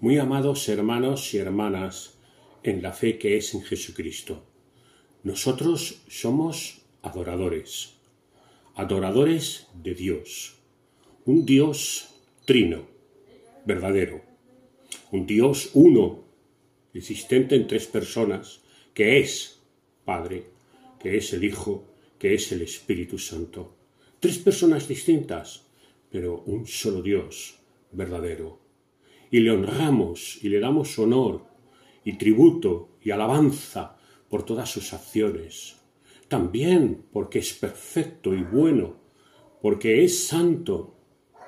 Muy amados hermanos y hermanas en la fe que es en Jesucristo, nosotros somos adoradores, adoradores de Dios, un Dios trino, verdadero, un Dios uno, existente en tres personas, que es Padre, que es el Hijo, que es el Espíritu Santo. Tres personas distintas, pero un solo Dios verdadero. Y le honramos y le damos honor y tributo y alabanza por todas sus acciones. También porque es perfecto y bueno, porque es santo,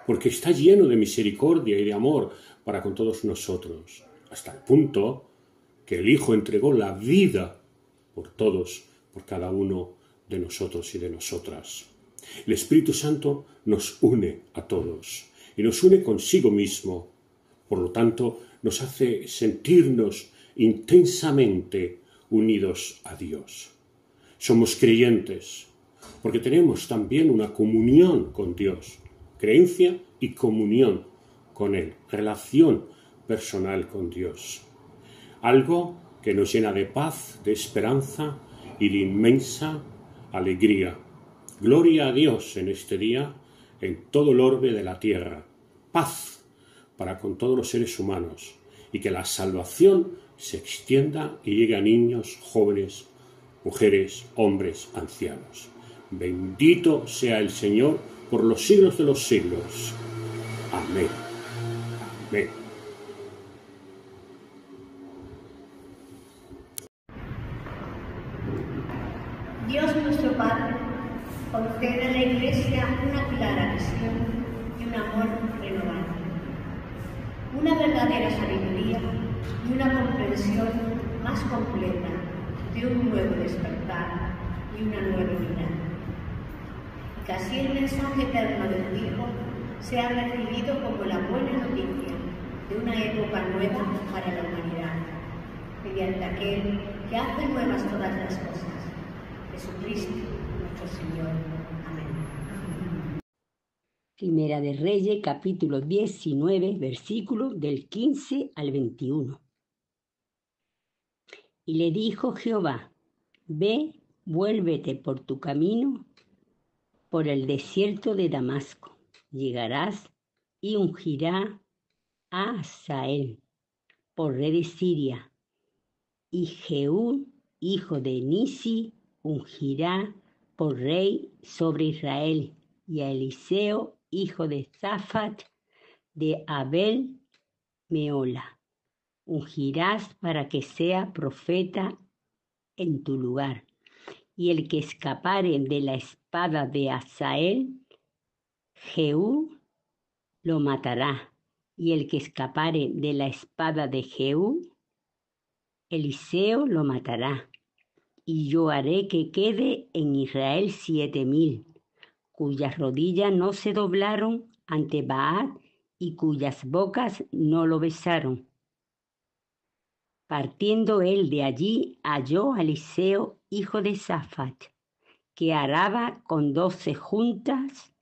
porque está lleno de misericordia y de amor para con todos nosotros, hasta el punto que el Hijo entregó la vida por todos, por cada uno de nosotros y de nosotras. El Espíritu Santo nos une a todos y nos une consigo mismo. Por lo tanto, nos hace sentirnos intensamente unidos a Dios. Somos creyentes porque tenemos también una comunión con Dios, creencia y comunión con Él, relación personal con Dios. Algo que nos llena de paz, de esperanza y de inmensa alegría. Gloria a Dios en este día, en todo el orbe de la tierra. Paz para con todos los seres humanos, y que la salvación se extienda y llegue a niños, jóvenes, mujeres, hombres, ancianos. Bendito sea el Señor por los siglos de los siglos. Amén. Amén. Dios nuestro Padre, concede a la Iglesia una clara visión y un amor renovado, una verdadera sabiduría y una comprensión más completa de un nuevo despertar y una nueva vida. Y que así el mensaje eterno de tu Hijo sea recibido como la buena noticia de una época nueva para la humanidad, mediante aquel que hace nuevas todas las cosas, Jesucristo nuestro Señor. Amén. Primera de Reyes, capítulo 19, versículos del 15 al 21. Y le dijo Jehová: Ve, vuélvete por tu camino, por el desierto de Damasco. Llegarás y ungirá a Hazael por rey de Siria, y Jehú, hijo de Nisi, ungirá por rey sobre Israel, y a Eliseo, hijo de Safat, de Abel Meola, ungirás para que sea profeta en tu lugar. Y el que escapare de la espada de Hazael, Jehú lo matará. Y el que escapare de la espada de Jehú, Eliseo lo matará. Y yo haré que quede en Israel 7,000, cuyas rodillas no se doblaron ante Baal y cuyas bocas no lo besaron. Partiendo él de allí, halló a Eliseo, hijo de Safat, que araba con 12 juntas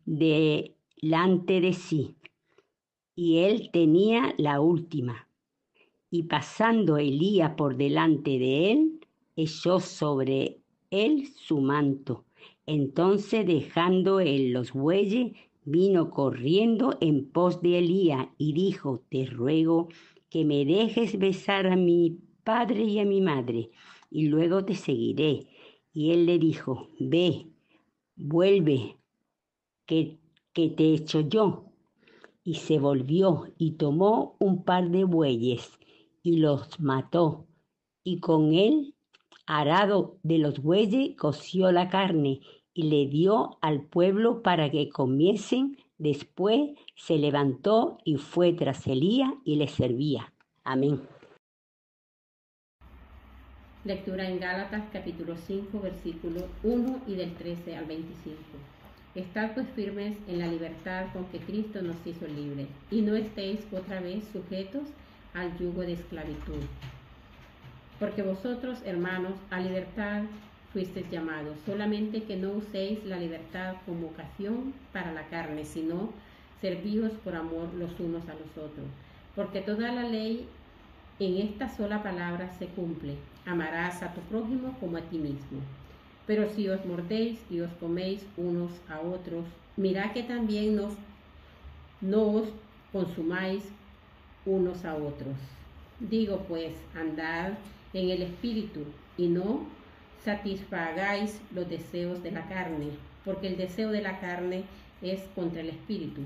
delante de sí, y él tenía la última. Y pasando Elías por delante de él, echó sobre él su manto. Entonces, dejando él los bueyes, vino corriendo en pos de Elías y dijo: te ruego que me dejes besar a mi padre y a mi madre, y luego te seguiré. Y él le dijo: ve, vuelve, que te echo yo. Y se volvió y tomó un par de bueyes y los mató, y con el arado de los bueyes coció la carne y le dio al pueblo para que comiesen. Después se levantó y fue tras Elías y le servía. Amén. Lectura en Gálatas capítulo 5, versículo 1 y del 13 al 25. Estad pues firmes en la libertad con que Cristo nos hizo libres, y no estéis otra vez sujetos al yugo de esclavitud. Porque vosotros, hermanos, a libertad fuisteis llamados, solamente que no uséis la libertad como ocasión para la carne, sino servíos por amor los unos a los otros. Porque toda la ley en esta sola palabra se cumple: amarás a tu prójimo como a ti mismo. Pero si os mordéis y os coméis unos a otros, mirad que también no os consumáis unos a otros. Digo pues, andad en el Espíritu, y no satisfagáis los deseos de la carne, porque el deseo de la carne es contra el Espíritu,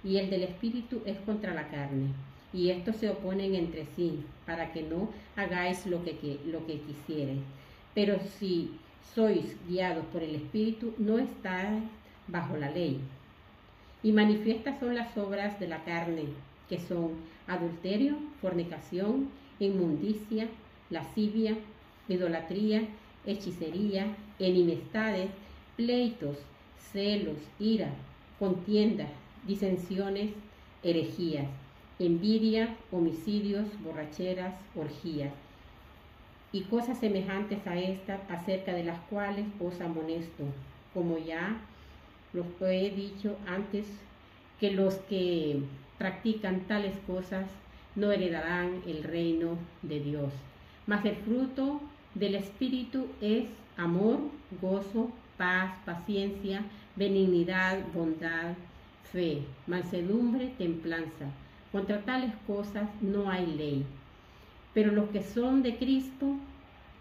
y el del Espíritu es contra la carne, y estos se oponen entre sí, para que no hagáis lo que quisierais. Pero si sois guiados por el Espíritu, no estáis bajo la ley. Y manifiestas son las obras de la carne, que son adulterio, fornicación, inmundicia, lascivia, idolatría, hechicería, enemistades, pleitos, celos, ira, contiendas, disensiones, herejías, envidia, homicidios, borracheras, orgías, y cosas semejantes a estas, acerca de las cuales os amonesto, como ya los he dicho antes, que los que practican tales cosas no heredarán el reino de Dios. Mas el fruto del Espíritu es amor, gozo, paz, paciencia, benignidad, bondad, fe, mansedumbre, templanza. Contra tales cosas no hay ley. Pero los que son de Cristo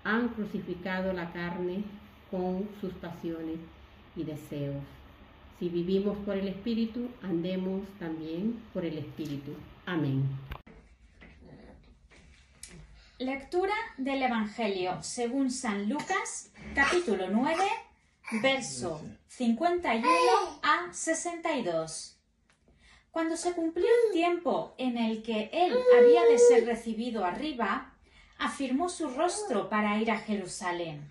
han crucificado la carne con sus pasiones y deseos. Si vivimos por el Espíritu, andemos también por el Espíritu. Amén. Lectura del Evangelio según San Lucas, capítulo 9, verso 51 a 62. Cuando se cumplió el tiempo en el que él había de ser recibido arriba, afirmó su rostro para ir a Jerusalén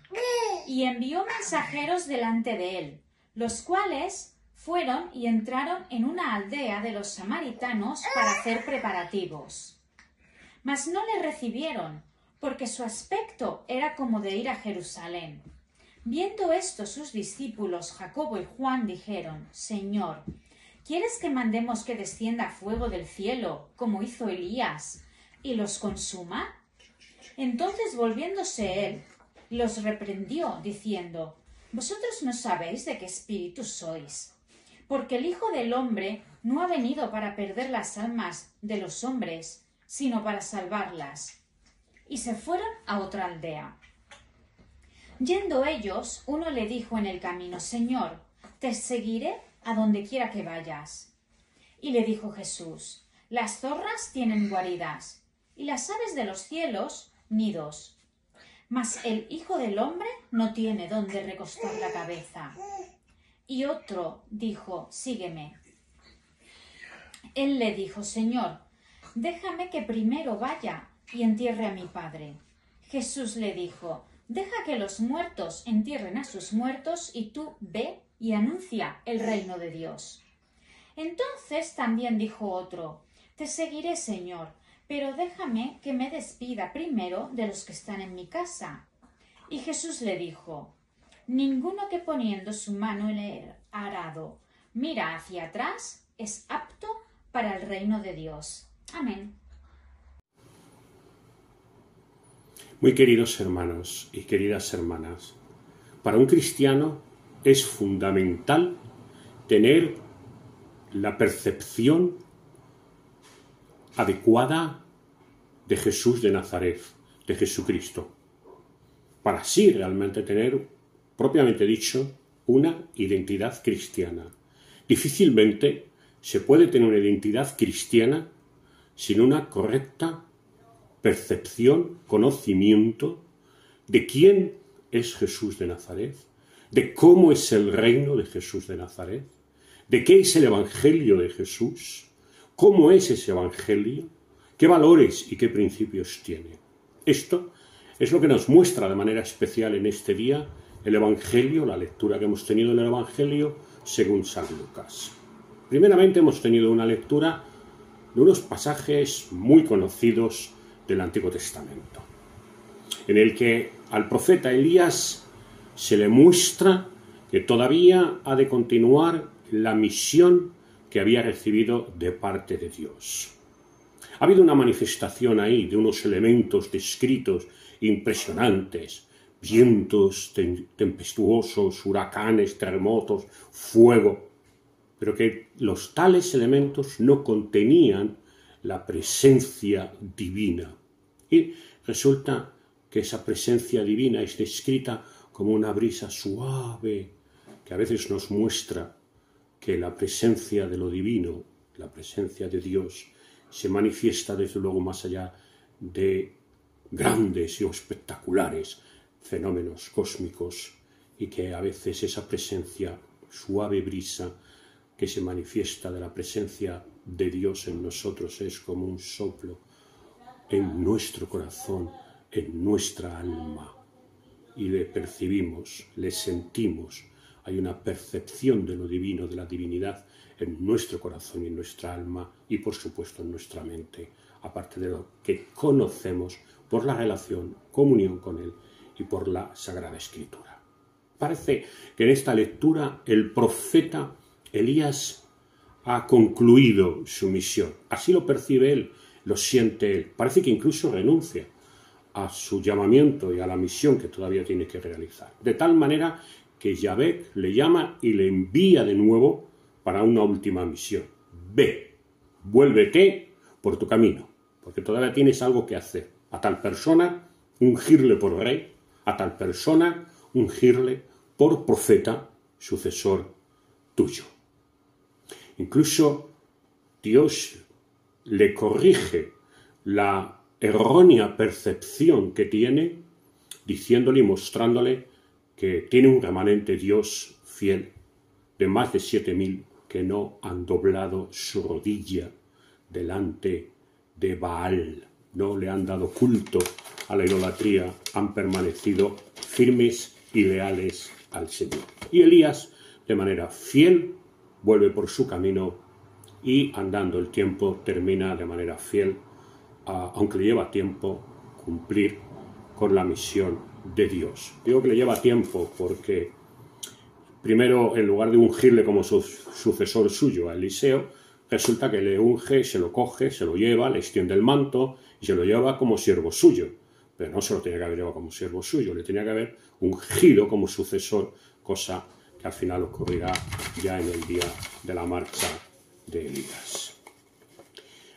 y envió mensajeros delante de él, los cuales fueron y entraron en una aldea de los samaritanos para hacer preparativos. Mas no le recibieron, porque su aspecto era como de ir a Jerusalén. Viendo esto, sus discípulos Jacobo y Juan dijeron: Señor, ¿quieres que mandemos que descienda fuego del cielo, como hizo Elías, y los consuma? Entonces, volviéndose él, los reprendió, diciendo: Vosotros no sabéis de qué espíritu sois, porque el Hijo del Hombre no ha venido para perder las almas de los hombres, sino para salvarlas. Y se fueron a otra aldea. Yendo ellos, uno le dijo en el camino: Señor, te seguiré a donde quiera que vayas. Y le dijo Jesús: Las zorras tienen guaridas, y las aves de los cielos nidos, mas el Hijo del Hombre no tiene donde recostar la cabeza. Y otro dijo: Sígueme. Él le dijo: Señor, déjame que primero vaya y entierre a mi padre. Jesús le dijo: Deja que los muertos entierren a sus muertos, y tú ve y anuncia el reino de Dios. Entonces también dijo otro: Te seguiré, Señor, pero déjame que me despida primero de los que están en mi casa. Y Jesús le dijo: Ninguno que poniendo su mano en el arado mira hacia atrás es apto para el reino de Dios. Amén. Muy queridos hermanos y queridas hermanas, para un cristiano es fundamental tener la percepción adecuada de Jesús de Nazaret, de Jesucristo, para así realmente tener, propiamente dicho, una identidad cristiana. Difícilmente se puede tener una identidad cristiana sin una correcta percepción, conocimiento de quién es Jesús de Nazaret, de cómo es el reino de Jesús de Nazaret, de qué es el Evangelio de Jesús, cómo es ese Evangelio, qué valores y qué principios tiene. Esto es lo que nos muestra de manera especial en este día el Evangelio, la lectura que hemos tenido en el Evangelio según San Lucas. Primeramente hemos tenido una lectura de unos pasajes muy conocidos del Antiguo Testamento, en el que al profeta Elías se le muestra que todavía ha de continuar la misión que había recibido de parte de Dios. Ha habido una manifestación ahí de unos elementos descritos impresionantes, vientos tempestuosos, huracanes, terremotos, fuego, pero que los tales elementos no contenían la presencia divina. Y resulta que esa presencia divina es descrita como una brisa suave, que a veces nos muestra que la presencia de lo divino, la presencia de Dios, se manifiesta desde luego más allá de grandes y espectaculares fenómenos cósmicos, y que a veces esa presencia, suave brisa, que se manifiesta de la presencia de Dios en nosotros es como un soplo en nuestro corazón, en nuestra alma, y le percibimos, le sentimos. Hay una percepción de lo divino, de la divinidad en nuestro corazón y en nuestra alma y por supuesto en nuestra mente, aparte de lo que conocemos por la relación, comunión con Él y por la Sagrada Escritura. Parece que en esta lectura el profeta Elías ha concluido su misión. Así lo percibe él, lo siente él. Parece que incluso renuncia a su llamamiento y a la misión que todavía tiene que realizar. De tal manera que Yahvé le llama y le envía de nuevo para una última misión. Ve, vuélvete por tu camino, porque todavía tienes algo que hacer. A tal persona, ungirle por rey, a tal persona, ungirle por profeta, sucesor tuyo. Incluso Dios le corrige la errónea percepción que tiene, diciéndole y mostrándole que tiene un remanente Dios fiel de más de 7.000 que no han doblado su rodilla delante de Baal, no le han dado culto a la idolatría, han permanecido firmes y leales al Señor. Y Elías, de manera fiel, vuelve por su camino y andando el tiempo termina de manera fiel, aunque le lleva tiempo cumplir con la misión de Dios. Digo que le lleva tiempo porque primero, en lugar de ungirle como sucesor suyo a Eliseo, resulta que le unge, se lo coge, se lo lleva, le extiende el manto y se lo lleva como siervo suyo. Pero no se lo tenía que haber llevado como siervo suyo, le tenía que haber ungido como sucesor, cosa que al final ocurrirá ya en el día de la marcha de Elías.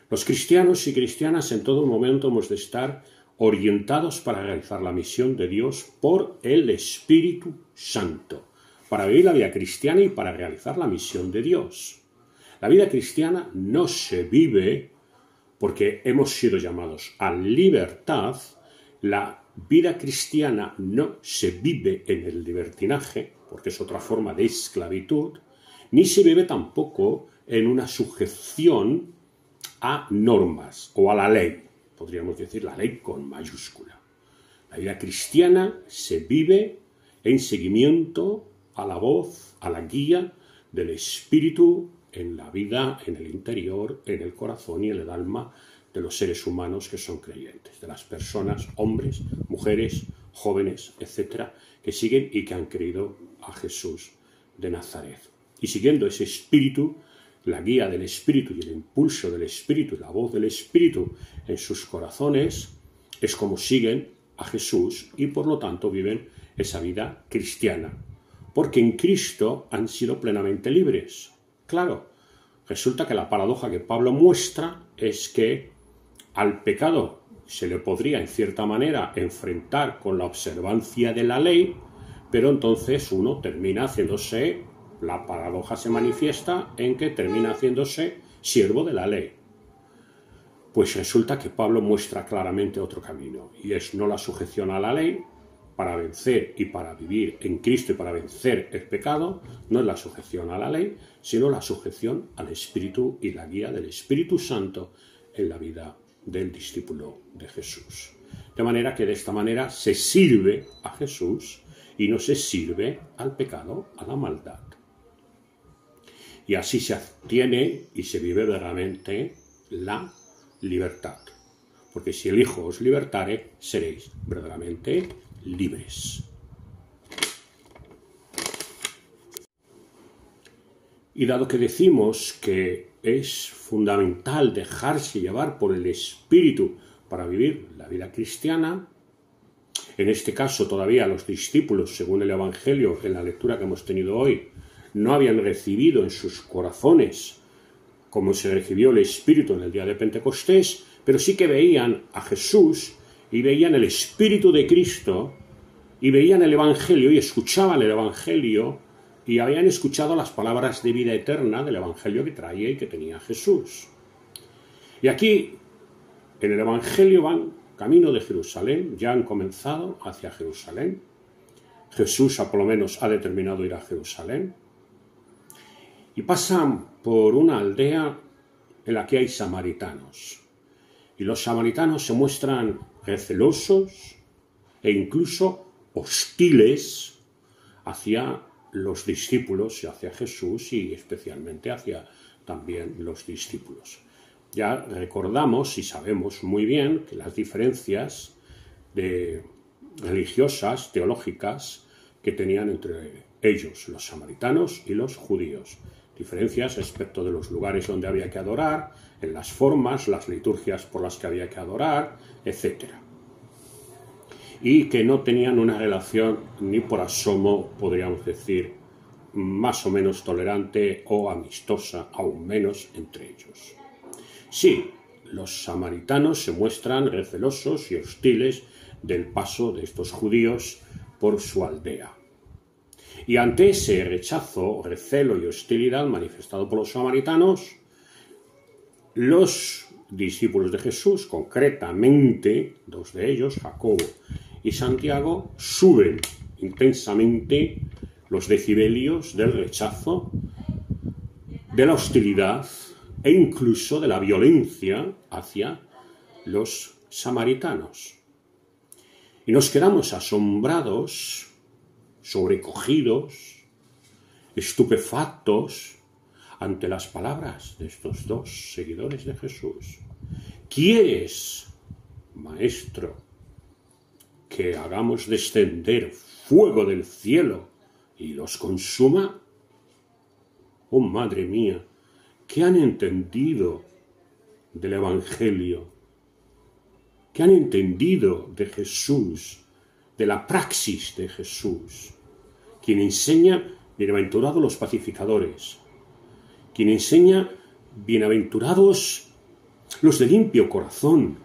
Los cristianos y cristianas en todo momento hemos de estar orientados para realizar la misión de Dios por el Espíritu Santo, para vivir la vida cristiana y para realizar la misión de Dios. La vida cristiana no se vive porque hemos sido llamados a libertad. La vida cristiana no se vive en el libertinaje, porque es otra forma de esclavitud, ni se vive tampoco en una sujeción a normas o a la ley, podríamos decir la ley con mayúscula. La vida cristiana se vive en seguimiento a la voz, a la guía del Espíritu en la vida, en el interior, en el corazón y en el alma de los seres humanos que son creyentes, de las personas, hombres, mujeres, jóvenes, etcétera, que siguen y que han creído a Jesús de Nazaret. Y siguiendo ese espíritu, la guía del espíritu y el impulso del espíritu y la voz del espíritu en sus corazones, es como siguen a Jesús y por lo tanto viven esa vida cristiana, porque en Cristo han sido plenamente libres. Claro, resulta que la paradoja que Pablo muestra es que al pecado se le podría en cierta manera enfrentar con la observancia de la ley, pero entonces uno termina haciéndose, la paradoja se manifiesta en que termina haciéndose siervo de la ley. Pues resulta que Pablo muestra claramente otro camino, y es no la sujeción a la ley para vencer y para vivir en Cristo y para vencer el pecado, no es la sujeción a la ley, sino la sujeción al Espíritu y la guía del Espíritu Santo en la vida del discípulo de Jesús. De manera que de esta manera se sirve a Jesús y no se sirve al pecado, a la maldad. Y así se obtiene y se vive verdaderamente la libertad. Porque si el Hijo os libertare, seréis verdaderamente libres. Y dado que decimos que es fundamental dejarse llevar por el Espíritu para vivir la vida cristiana, en este caso todavía los discípulos, según el Evangelio, en la lectura que hemos tenido hoy, no habían recibido en sus corazones como se recibió el Espíritu en el día de Pentecostés, pero sí que veían a Jesús y veían el Espíritu de Cristo y veían el Evangelio y escuchaban el Evangelio y habían escuchado las palabras de vida eterna del Evangelio que traía y que tenía Jesús. Y aquí, en el Evangelio, van camino de Jerusalén, ya han comenzado hacia Jerusalén. Jesús, por lo menos, ha determinado ir a Jerusalén. Y pasan por una aldea en la que hay samaritanos. Y los samaritanos se muestran recelosos e incluso hostiles hacia los discípulos y hacia Jesús y especialmente hacia también los discípulos. Ya recordamos y sabemos muy bien que las diferencias religiosas, teológicas, que tenían entre ellos, los samaritanos y los judíos. Diferencias respecto de los lugares donde había que adorar, en las formas, las liturgias por las que había que adorar, etc. Y que no tenían una relación ni por asomo, podríamos decir, más o menos tolerante o amistosa, aún menos entre ellos. Sí, los samaritanos se muestran recelosos y hostiles del paso de estos judíos por su aldea. Y ante ese rechazo, recelo y hostilidad manifestado por los samaritanos, los discípulos de Jesús, concretamente dos de ellos, Jacobo y Santiago, suben intensamente los decibelios del rechazo, de la hostilidad e incluso de la violencia hacia los samaritanos. Y nos quedamos asombrados, sobrecogidos, estupefactos ante las palabras de estos dos seguidores de Jesús. ¿Quieres, Maestro, que hagamos descender fuego del cielo y los consuma? Oh, madre mía, ¿qué han entendido del Evangelio? ¿Qué han entendido de Jesús, de la praxis de Jesús? Quien enseña, bienaventurados los pacificadores. Quien enseña, bienaventurados los de limpio corazón.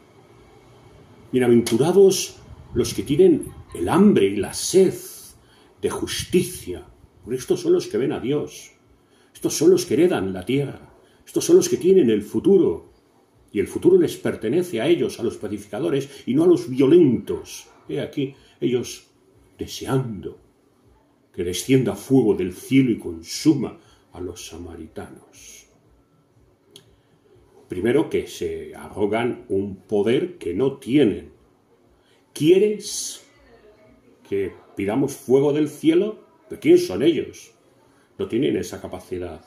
Bienaventurados los que tienen el hambre y la sed de justicia. Porque estos son los que ven a Dios. Estos son los que heredan la tierra. Estos son los que tienen el futuro. Y el futuro les pertenece a ellos, a los pacificadores, y no a los violentos. He aquí ellos deseando que descienda fuego del cielo y consuma a los samaritanos. Primero, que se arrogan un poder que no tienen. ¿Quieres que pidamos fuego del cielo? ¿Pero quién son ellos? No tienen esa capacidad.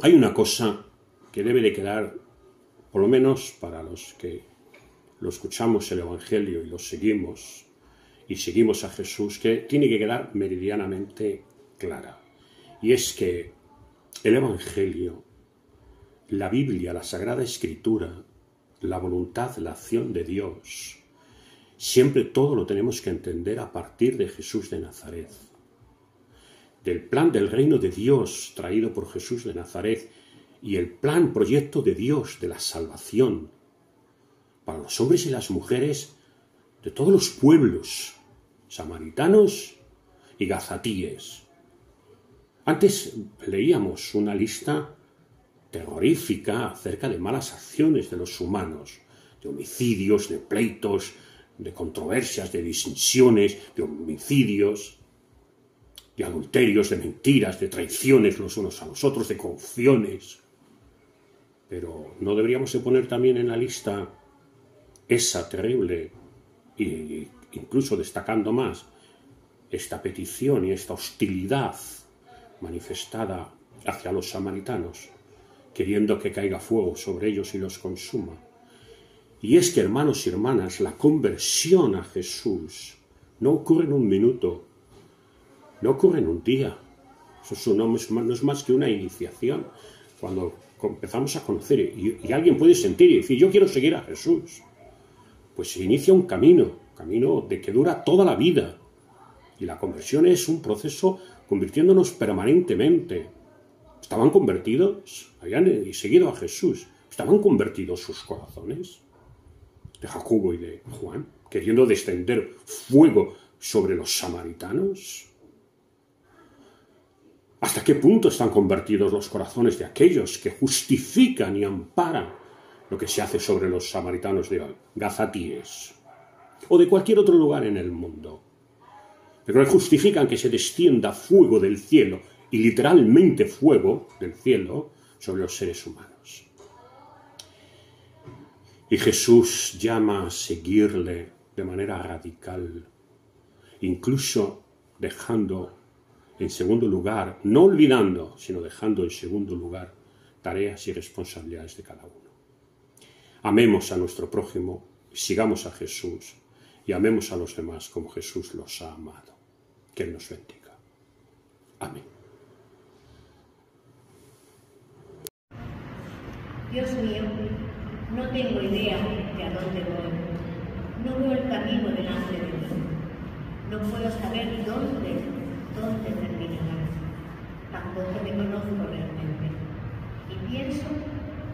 Hay una cosa que debe de quedar, por lo menos para los que lo escuchamos el Evangelio y lo seguimos, y seguimos a Jesús, que tiene que quedar meridianamente clara. Y es que el Evangelio, la Biblia, la Sagrada Escritura, la voluntad, la acción de Dios, siempre todo lo tenemos que entender a partir de Jesús de Nazaret, del plan del reino de Dios traído por Jesús de Nazaret y el plan, proyecto de Dios de la salvación para los hombres y las mujeres de todos los pueblos, samaritanos y gazatíes. Antes leíamos una lista terrorífica acerca de malas acciones de los humanos, de homicidios, de pleitos, de controversias, de disensiones, de homicidios, de adulterios, de mentiras, de traiciones los unos a los otros, de corrupciones. Pero ¿no deberíamos de poner también en la lista esa terrible, e incluso destacando más, esta petición y esta hostilidad manifestada hacia los samaritanos, queriendo que caiga fuego sobre ellos y los consuma? Y es que, hermanos y hermanas, la conversión a Jesús no ocurre en un minuto, no ocurre en un día. Eso no es más que una iniciación. Cuando empezamos a conocer y alguien puede sentir y decir, yo quiero seguir a Jesús, pues se inicia un camino de que dura toda la vida. Y la conversión es un proceso convirtiéndonos permanentemente. ¿Estaban convertidos? Habían seguido a Jesús. ¿Estaban convertidos sus corazones? De Jacobo y de Juan, queriendo descender fuego sobre los samaritanos. ¿Hasta qué punto están convertidos los corazones de aquellos que justifican y amparan lo que se hace sobre los samaritanos de gazatíes o de cualquier otro lugar en el mundo? Pero justifican que se descienda fuego del cielo, y literalmente fuego del cielo, sobre los seres humanos. Y Jesús llama a seguirle de manera radical, incluso dejando en segundo lugar, no olvidando, sino dejando en segundo lugar tareas y responsabilidades de cada uno. Amemos a nuestro prójimo, sigamos a Jesús y amemos a los demás como Jesús los ha amado. Que Él nos bendiga. Amén. Dios mío, no tengo idea de a dónde voy. No veo el camino delante de mí. No puedo saber dónde terminará. Tampoco me conozco realmente. Y pienso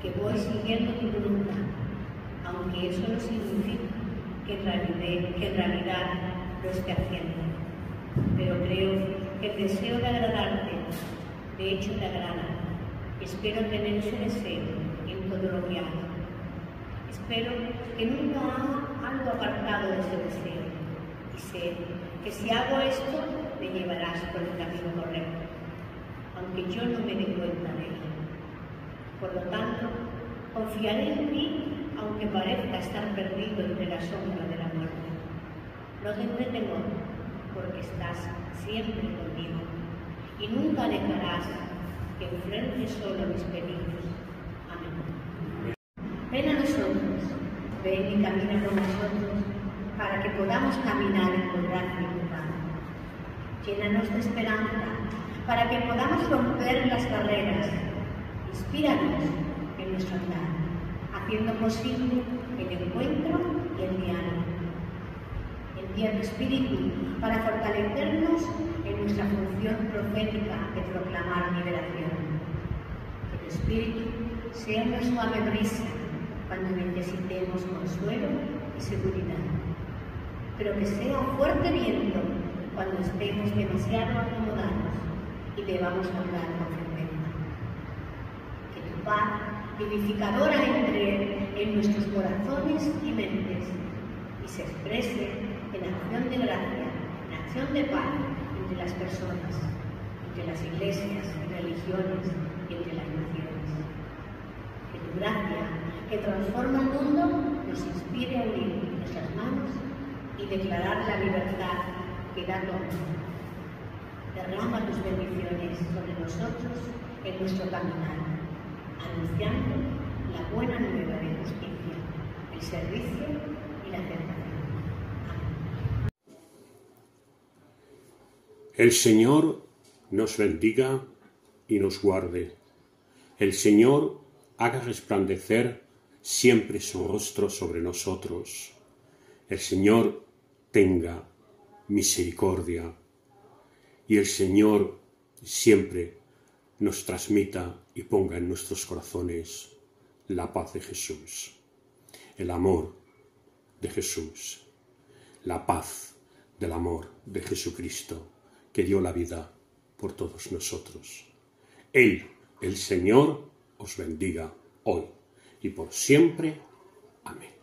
que voy siguiendo tu voluntad, aunque eso no significa que en realidad lo esté haciendo. Pero creo que el deseo de agradarte, de hecho te agrada. Espero tener ese deseo en todo lo que hago. Espero que nunca haga algo apartado de ese deseo. Y sé que si hago esto, me llevarás por el camino correcto, aunque yo no me dé cuenta de ello. Por lo tanto, confiaré en ti, aunque parezca estar perdido entre la sombra de la muerte. No tendré temor, porque estás siempre conmigo, y nunca dejarás que enfrente solo mis peligros. Amén. Ven a nosotros, ven y camina con nosotros, para que podamos caminar en tu gracia y tu paz. Llénanos de esperanza, para que podamos romper las barreras. Inspíranos en nuestro andar, haciendo posible el encuentro y el diálogo. Envía tu Espíritu para fortalecernos en nuestra función profética de proclamar liberación. Que tu Espíritu sea una suave brisa cuando necesitemos consuelo y seguridad, pero que sea fuerte viento cuando estemos demasiado acomodados y debamos hablar con firmeza. Que tu paz vivificadora entre en nuestros corazones y mentes y se exprese en acción de gracia, en acción de paz entre las personas, entre las iglesias y religiones y entre las naciones. Que tu gracia, que transforma el mundo, nos inspire a unir nuestras manos y declarar la libertad que da tu amor. Derrama tus bendiciones sobre nosotros en nuestro caminar. anunciando la buena nueva de justicia, el servicio y la aceptación. Amén. El Señor nos bendiga y nos guarde. El Señor haga resplandecer siempre su rostro sobre nosotros. El Señor tenga misericordia y el Señor siempre nos transmita y ponga en nuestros corazones la paz de Jesús, el amor de Jesús, la paz del amor de Jesucristo, que dio la vida por todos nosotros. Él, el Señor, os bendiga hoy y por siempre. Amén.